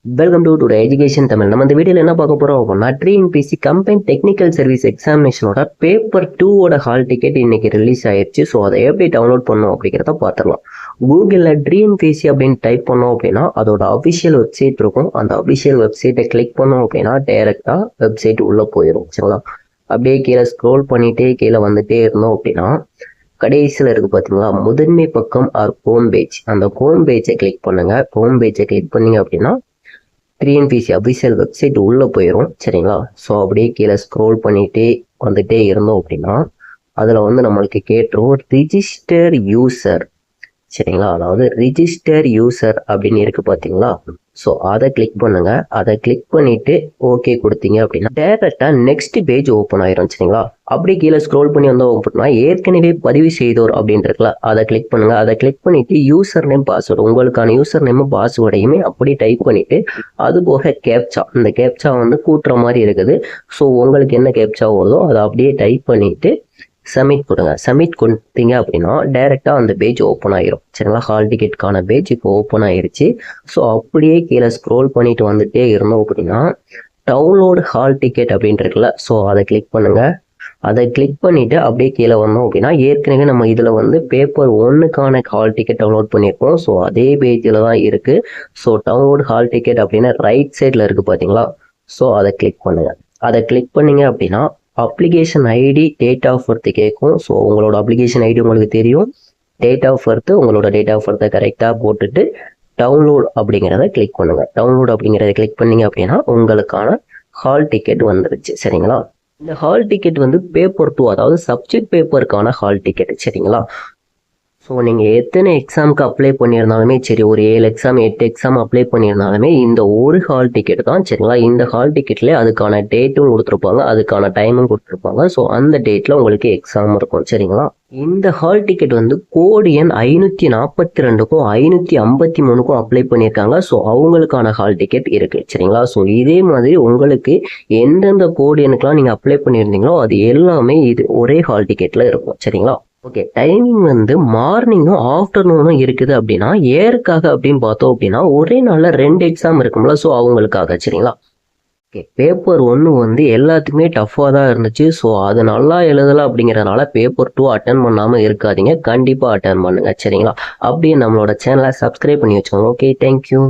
Welcome to education Tamil. நம்ம இந்த வீடியோவில் என்ன பார்க்க போகிறோம் அப்படின்னா, டிஎன்பிஎஸ்சி கம்பைன் டெக்னிக்கல் சர்வீஸ் எக்ஸாமினேஷனோட பேப்பர் 2 ஹால் டிக்கெட் இன்னைக்கு ரிலீஸ் ஆயிடுச்சு. ஸோ அதை எப்படி டவுன்லோட் பண்ணோம் அப்படிங்கிறத பார்த்துடலாம். கூகுளில் டிஎன்பிஎஸ்சி அப்படின்னு டைப் பண்ணோம் அப்படின்னா அதோட அஃபிஷியல் வெப்சைட் இருக்கும். அந்த அஃபிஷியல் வெப்சைட்டை கிளிக் பண்ணோம் அப்படின்னா டைரெக்டாக வெப்சைட் உள்ளே போயிடும். சரிங்களா? அப்படியே கீழே ஸ்க்ரோல் பண்ணிகிட்டே கீழே வந்துட்டே இருந்தோம் அப்படின்னா கடைசியில் இருக்குது பார்த்தீங்களா, முதன்மை பக்கம் ஆர் ஹோம் பேஜ். அந்த ஹோம் பேஜை கிளிக் பண்ணுங்க. ஹோம் பேஜை கிளிக் பண்ணீங்க அப்படின்னா டிஎன்பிஎஸ்சி அஃபிஷியல் வெப்சைட் உள்ளே போயிடும். சரிங்களா? ஸோ அப்படியே கீழே ஸ்க்ரோல் பண்ணிகிட்டே வந்துட்டே இருந்தோம் அப்படின்னா அதில் வந்து நம்மளுக்கு கேட்டுரும் ரிஜிஸ்டர் யூசர். சரிங்களா? அதாவது ரிஜிஸ்டர் யூசர் அப்படின்னு இருக்குது பார்த்தீங்களா. ஸோ அதை கிளிக் பண்ணுங்க. அதை கிளிக் பண்ணிவிட்டு ஓகே கொடுத்தீங்க அப்படின்னா டேரெக்டாக நெக்ஸ்ட் பேஜ் ஓப்பன் ஆயிரும். சரிங்களா? அப்படி கீழே ஸ்க்ரோல் பண்ணி வந்தால் ஓப்பன்னா ஏற்கனவே பதிவு செய்தோர் அப்படின்றதுல அதை கிளிக் பண்ணுங்கள். அதை கிளிக் பண்ணிவிட்டு யூசர் நேம் பாஸ்வேர்டு, உங்களுக்கான யூசர் நேம் பாஸ்வேர்டையுமே அப்படி டைப் பண்ணிவிட்டு அது போக கேப்சா, இந்த கேப்சா வந்து கூட்டுற மாதிரி இருக்குது. ஸோ உங்களுக்கு என்ன கேப்சா வருதோ அதை அப்படியே டைப் பண்ணிவிட்டு சப்மிட் கொடுங்க. சப்மிட் கொடுத்தீங்க அப்படின்னா டைரெக்டாக அந்த பேஜ் ஓப்பன் ஆயிரும். சரிங்களா? ஹால் டிக்கெட்டுக்கான பேஜ் இப்போ ஓப்பன் ஆயிருச்சு. ஸோ அப்படியே கீழே ஸ்க்ரோல் பண்ணிட்டு வந்துட்டே இருந்தோம் அப்படின்னா டவுன்லோட் ஹால் டிக்கெட் அப்படின்றதுல ஸோ அதை கிளிக் பண்ணுங்க. அதை கிளிக் பண்ணிட்டு அப்படியே கீழே வந்தோம் அப்படின்னா ஏற்கனவே நம்ம இதில் வந்து பேப்பர் 1க்கான ஹால் டிக்கெட் டவுன்லோட் பண்ணியிருக்கோம். ஸோ அதே பேஜில் தான் இருக்குது. ஸோ டவுன்லோட் ஹால் டிக்கெட் அப்படின்னா ரைட் சைடில் இருக்குது பார்த்தீங்களா. ஸோ அதை கிளிக் பண்ணுங்க. அதை கிளிக் பண்ணீங்க அப்படின்னா application ID, date of birth கேட்கும். ஸோ உங்களோட அப்ளிகேஷன் ஐடி உங்களுக்கு தெரியும். டேட் ஆஃப் பர்த், உங்களோட டேட் ஆஃப் பர்த்தை கரெக்டாக போட்டுட்டு டவுன்லோட் அப்படிங்கிறத கிளிக் பண்ணுங்கள். டவுன்லோட் அப்படிங்கிறத கிளிக் பண்ணீங்க அப்படின்னா உங்களுக்கான ஹால் டிக்கெட் வந்துருச்சு. சரிங்களா? இந்த ஹால் டிக்கெட் வந்து பேப்பர் 2, அதாவது சப்ஜெக்ட் பேப்பருக்கான ஹால் டிக்கெட். சரிங்களா? ஸோ நீங்கள் எத்தனை எக்ஸாமுக்கு அப்ளை பண்ணியிருந்தாலுமே சரி, ஒரு 7 எக்ஸாம் 8 எக்ஸாம் அப்ளை பண்ணியிருந்தாலுமே இந்த ஒரு ஹால் டிக்கெட் தான். சரிங்களா? இந்த ஹால் டிக்கெட்லேயே அதுக்கான டேட்டும் கொடுத்துருப்பாங்க, அதுக்கான டைமும் கொடுத்துருப்பாங்க. ஸோ அந்த டேட்டில் உங்களுக்கு எக்ஸாம் இருக்கும். சரிங்களா? இந்த ஹால் டிக்கெட் வந்து கோடு எண் 542க்கும் 553க்கும் அப்ளை பண்ணியிருக்காங்க. ஸோ அவங்களுக்கான ஹால் டிக்கெட் இருக்குது. சரிங்களா? ஸோ இதே மாதிரி உங்களுக்கு எந்தெந்த கோடு எண்ணுக்கெலாம் நீங்கள் அப்ளை பண்ணியிருந்தீங்களோ அது எல்லாமே இது ஒரே ஹால் டிக்கெட்டில் இருக்கும். சரிங்களா? ஓகே, டைமிங் வந்து மார்னிங்கும் ஆஃப்டர்நூனும் இருக்குது. அப்படின்னா ஏருக்காக அப்படின்னு பார்த்தோம் அப்படின்னா ஒரே நாளில் 2 எக்ஸாம் இருக்கும்ல. ஸோ அவங்களுக்காக. சரிங்களா? ஓகே, பேப்பர் 1 வந்து எல்லாத்துக்குமே டஃப்பாக தான் இருந்துச்சு. ஸோ அது நல்லா எழுதலை அப்படிங்கிறதுனால பேப்பர் 2 அட்டன் பண்ணாமல் இருக்காதீங்க. கண்டிப்பாக அட்டன் பண்ணுங்க. சரிங்களா? அப்படியே நம்மளோட சேனலை சப்ஸ்கிரைப் பண்ணி வச்சோங்க. Okay, thank you.